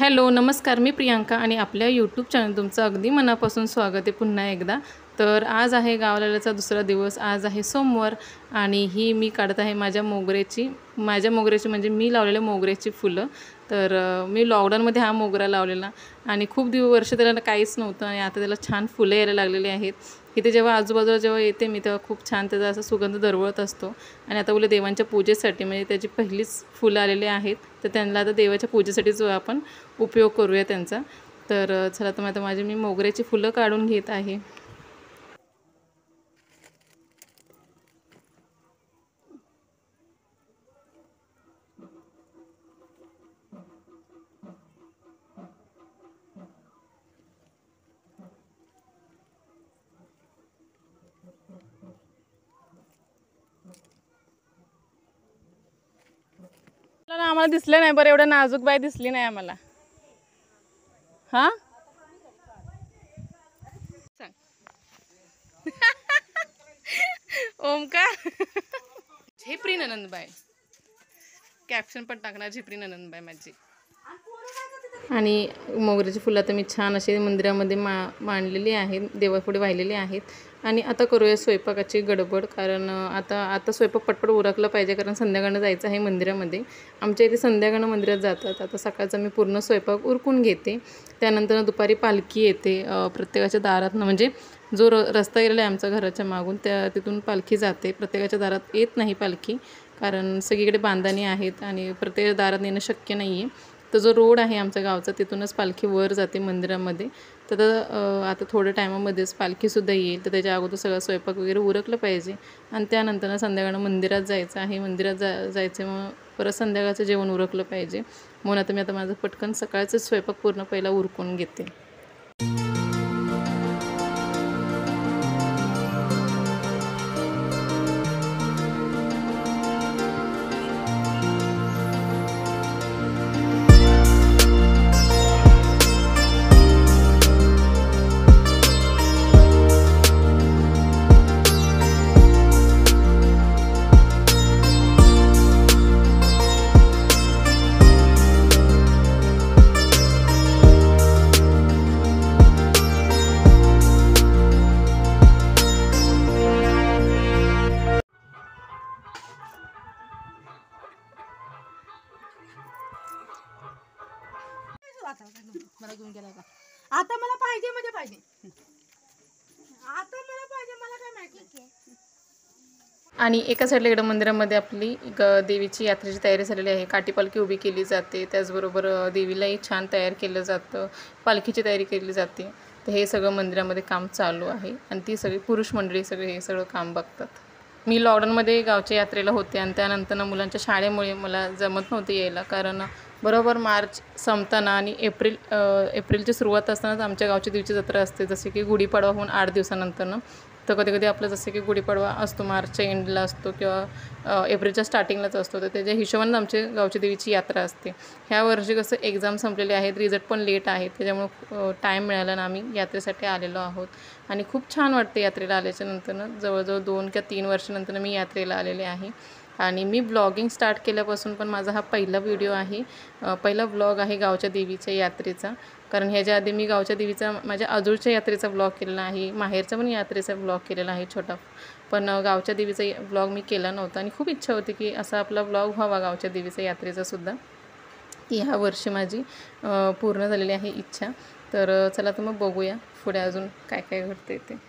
Hello नमस्कार, मी प्रियांका आणि आपल्या यूट्यूब चॅनल तुमचं अगदी मनापासून स्वागत आहे पुन्हा एकदा. तर आज आहे गावलाल्याचा दुसरा दिवस. आज आहे सोमवार आणि ही मी काढत आहे माझ्या मोगऱ्याची म्हणजे मी लावलेल्या मोगऱ्याची फुलं. तर मी लॉकडाऊनमध्ये हा मोगरा लावलेला आणि खूप वर्ष त्याला काहीच नव्हतं आणि आता त्याला छान फुलं यायला लागलेली आहेत. इथे जेव्हा आजूबाजूला जेव्हा येते मी तेव्हा खूप छान त्याचा असा सुगंध दरवळत असतो. आणि आता बोलले देवांच्या पूजेसाठी म्हणजे त्याची पहिलीच फुलं आलेली आहेत, तर त्यांना आता देवाच्या पूजेसाठीच आपण उपयोग करूया त्यांचा. तर चला तर आता माझी मी मोगऱ्याची फुलं काढून घेत आहे. आम्हाला दिसलं नाही बरं, एवढं नाजूक बाई दिसली नाही आम्हाला. हा सांग ओमकार झेपरी ननंदबाई, कॅप्शन पण टाकणार झेपरी ननंदबाई माझी. आणि मोगऱ्याची फुलं तर मी छान अशी मंदिरामध्ये मांडलेली आहेत, देवापुढे वाहिलेली आहेत. आणि आता करूया स्वयंपाकाची गडबड, कारण आता स्वयंपाक पटपट उरकलं पाहिजे, कारण संध्याकाळनं जायचं आहे मंदिरामध्ये. आमच्या इथे संध्याकाळनं मंदिरात जातात. आता सकाळचा मी पूर्ण स्वयंपाक उरकून घेते. त्यानंतर दुपारी पालखी येते प्रत्येकाच्या दारातनं, म्हणजे जो रस्ता गेलेला आहे आमच्या घराच्या मागून तिथून पालखी जाते. प्रत्येकाच्या दारात येत नाही पालखी, कारण सगळीकडे बांधणी आहेत आणि प्रत्येक दारात येणं शक्य नाही आहे. तर जो रोड आहे आमच्या गावचा तिथूनच पालखी वर जाते मंदिरामध्ये. तर आता थोड्या टायमामध्येच पालखीसुद्धा येईल, तर त्याच्या अगोदर सगळं स्वयंपाक वगैरे उरकलं पाहिजे. आणि त्यानंतर संध्याकाळनं मंदिरात जायचं आहे. मंदिरात जायचं मग परत संध्याकाळचं जेवण उरकलं पाहिजे. म्हणून आता मी माझं पटकन सकाळचं स्वयंपाक पूर्ण पहिला उरकून घेते. मला घेऊन गेलाय का? आता मला पाहिजे म्हणजे पाहिजे, आता मला पाहिजे, मला काय माहिती. आणि एका साईडला इकडं मंदिरामध्ये आपली देवीची यात्रेची तयारी झालेली आहे. काठी पालखी उभी केली जाते, त्याचबरोबर देवीलाही छान तयार केलं जातं, पालखीची तयारी केली जाते. तर हे सगळं मंदिरामध्ये काम चालू आहे आणि ती सगळी पुरुष मंडळी हे सगळं काम बघतात. मी लॉकडाऊनमध्ये गावच्या यात्रेला होते आणि त्यानंतर मुलांच्या शाळेमुळे मला जमत नव्हतं यायला, कारण बरोबर मार्च संपताना आणि एप्रिलची सुरुवात असतानाच आमच्या गावची देवीची जत्रा असते. जसे की गुढीपाडवा होऊन 8 दिवसानंतरनं. तर कधी कधी आपलं जसे की गुढीपाडवा असतो मार्चच्या एंडला असतो किंवा एप्रिलच्या स्टार्टिंगलाच असतो, तर त्याच्या हिशोबाने आमच्या गावची देवीची यात्रा असते. ह्या वर्षी कसं एक्झाम संपलेले आहेत, रिझल्ट पण लेट आहे, त्याच्यामुळं टाईम मिळाला ना आम्ही यात्रेसाठी आलेलो आहोत. आणि खूप छान वाटते यात्रेला आल्याच्या नंतरनं. जवळजवळ 2 किंवा 3 वर्षानंतर मी यात्रेला आलेले आहे. आणि मी ब्लॉगिंग स्टार्ट केल्यापासून पण माझा हा पहिला व्हिडिओ आहे, पहिला ब्लॉग आहे गावच्या देवीच्या यात्रेचा. कारण ह्याच्या आधी मी गावच्या देवीचा माझ्या आजूळच्या यात्रेचा ब्लॉग केलेला आहे, माहेरचा पण यात्रेचा ब्लॉग केलेला आहे छोटा, पण गावच्या देवीचा ब्लॉग मी केला नव्हता. आणि खूप इच्छा होती की असा आपला ब्लॉग व्हावा गावच्या देवीचा यात्रेचासुद्धा. ती ह्या वर्षी माझी पूर्ण झालेली आहे इच्छा. तर चला तर मग बघूया पुढे अजून काय काय घडते ते.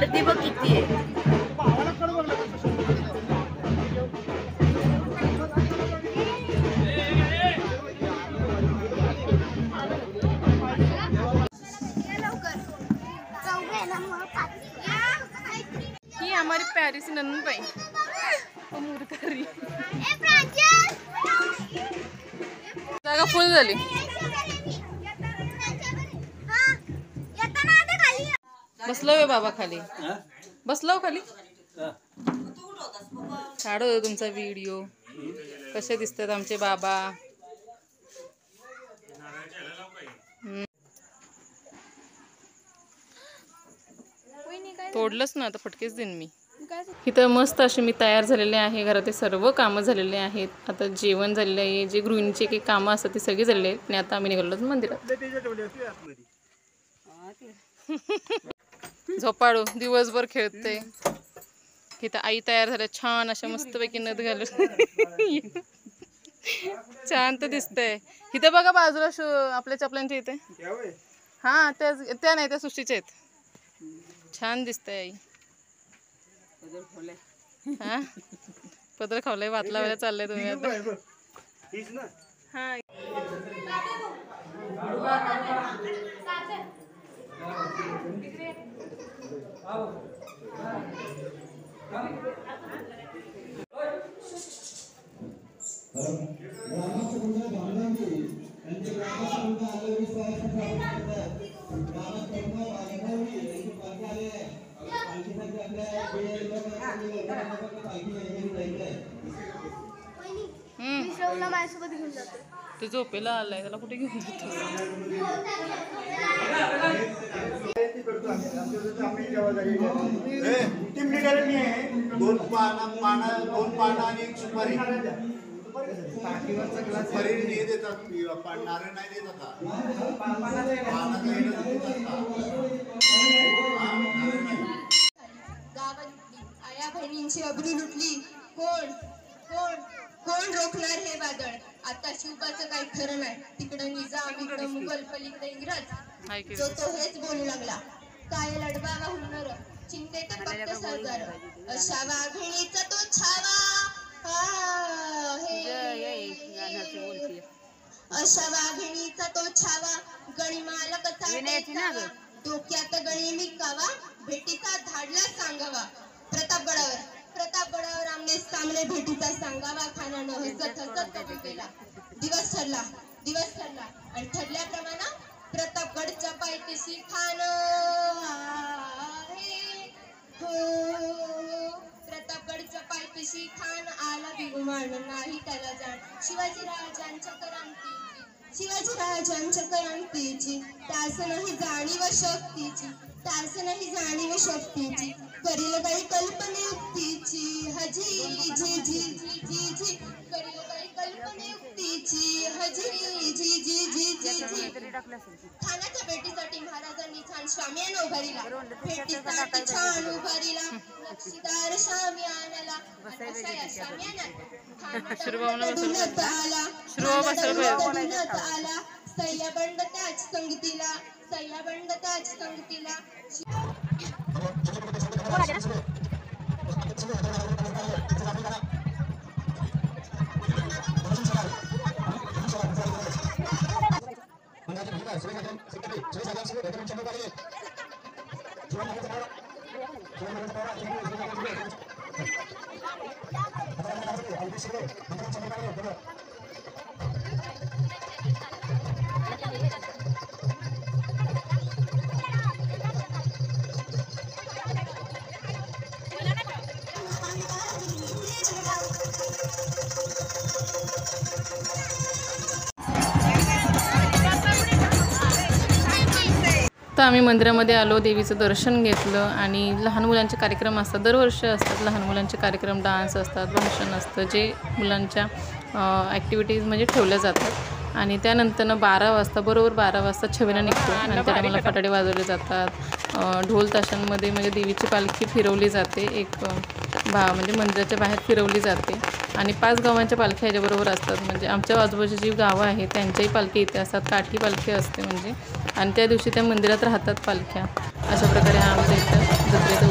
गर्दी बघ किती आहे. ही हमारी प्यारी सी नंदन बाई मुरकरी जागा फुल झाली. बसलो वे बाबा खाली, बसलो खाली. काढो तुमचा व्हिडिओ. कसे दिसतात आमचे बाबा. तोडलंच ना आता, फटकेच देईन मी. इथं मस्त असे मी तयार झालेले आहे. घरात सर्व कामं झालेले आहेत. आता जेवण झालेलं आहे. जे गृहिणीचे काही कामं असतात ती सगळी झालेली आहेत. आणि आता आम्ही निघालो मंदिरात. झोपाळू दिवसभर खेळते. इथं आई तयार झाल्या छान अशा मस्तपैकी नथ घालून. छान तर दिसतंय. इथे बघा बाजूला आपल्या चपलांच्या इथे. हा त्या नाही, त्या सुशीच्या आहेत. छान दिसतंय आई. हा पदर खावलंय, वातला वेळा चाललंय तुम्ही आता. हा ते झोपेला आलाय, त्याला कुठे घेऊन जातो. दोन पानं आणि एक सुपारी. सुपारी हे देतात, नारळ नाही देत आता. आया बहिणींची अब्रू लुटली. कोण कोण कोण रोखणार हे वादळ? आता शिवबाचं काही खरं नाही. तिकडं निजाम, इकडं मुघल, पलीकडे इंग्रज. जो तो हेच बोलू लागला. काय लढवावा हुनर, चिंतेत फक्त सरदार. अशा वाघिणीचा तो छावा. अशा वाघिणीचा तो छावा. गणिमाला कसा डोक्यात गणी मिकावा. भेटीचा धाडला सांगावा. प्रतापगडावर आमने सामने भेटीचा सांगावा. खानानं हसत हसत कबूल केला. दिवस ठरला आणि ठरल्याप्रमाणे प्रतापगडच्या पायथ्याशी खान आहे. प्रतापगडच्या पायथ्याशी खान आला बिगुमान नाही त्याला जाण. शिवाजीराजांच्या क्रांतीची त्यास नाही जाणीव शक्तीची. करील काही कल्पनेयुक्तीची. हजी जी जी जी जी जी. करील काही कल्पनेयुक्तीची. हजी जी जी जी जी जी. खानाच्या भेटीसाठी महाराजांनी छान शामियाना उभारिला. भेटीसाठी छान उभारिला नक्षीदार शामियानाला. अशा या शामियानात आला. सह्याबंड त्याच संगतीला. तर आम्ही मंदिरामध्ये आलो, देवीचं दर्शन घेतलं. आणि लहान मुलांचे कार्यक्रम असतात, दरवर्षी असतात लहान मुलांचे कार्यक्रम. डान्स असतात, भाषण असतं, जे मुलांच्या ॲक्टिव्हिटीज म्हणजे ठेवल्या जातात. आणि त्यानंतर बरोबर 12 वाजता छबिना निघतो. आणि त्याला मला फटाके वाजवले जातात. ढोल ताशांमध्ये म्हणजे देवीची पालखी फिरवली जाते. म्हणजे मंदिराच्या बाहेर फिरवली जाते. आणि 5 गावांच्या पालख्या ह्याच्याबरोबर असतात. म्हणजे आमच्या आजूबाजूची जी गावं आहेत त्यांच्याही पालखी इथे असतात. काठी पालखी असते म्हणजे. आणि त्या दिवशी त्या मंदिरात राहतात पालख्या. अशा प्रकारे हा आमच्या इथं जत्रेचा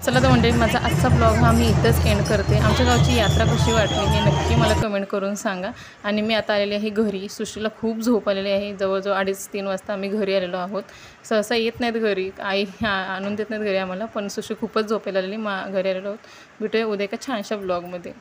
चला तर मंडळी, माझा आजचा ब्लॉग हा मी इथंच एंड करते. आमच्या गावची यात्रा कशी वाटली हे नक्की मला कमेंट करून सांगा. आणि मी आता आलेली आहे घरी. सृष्टीला खूप झोप आलेली आहे. जवळजवळ 2:30-3 वाजता आम्ही घरी आलेलो आहोत. सहसा येत नाहीत घरी, आई आणून देत नाहीत घरी आम्हाला, पण सृष्टी खूपच झोपेला आलेली. घरी आलेलो आहोत. भेटूया उद्या एका छानशा ब्लॉगमध्ये.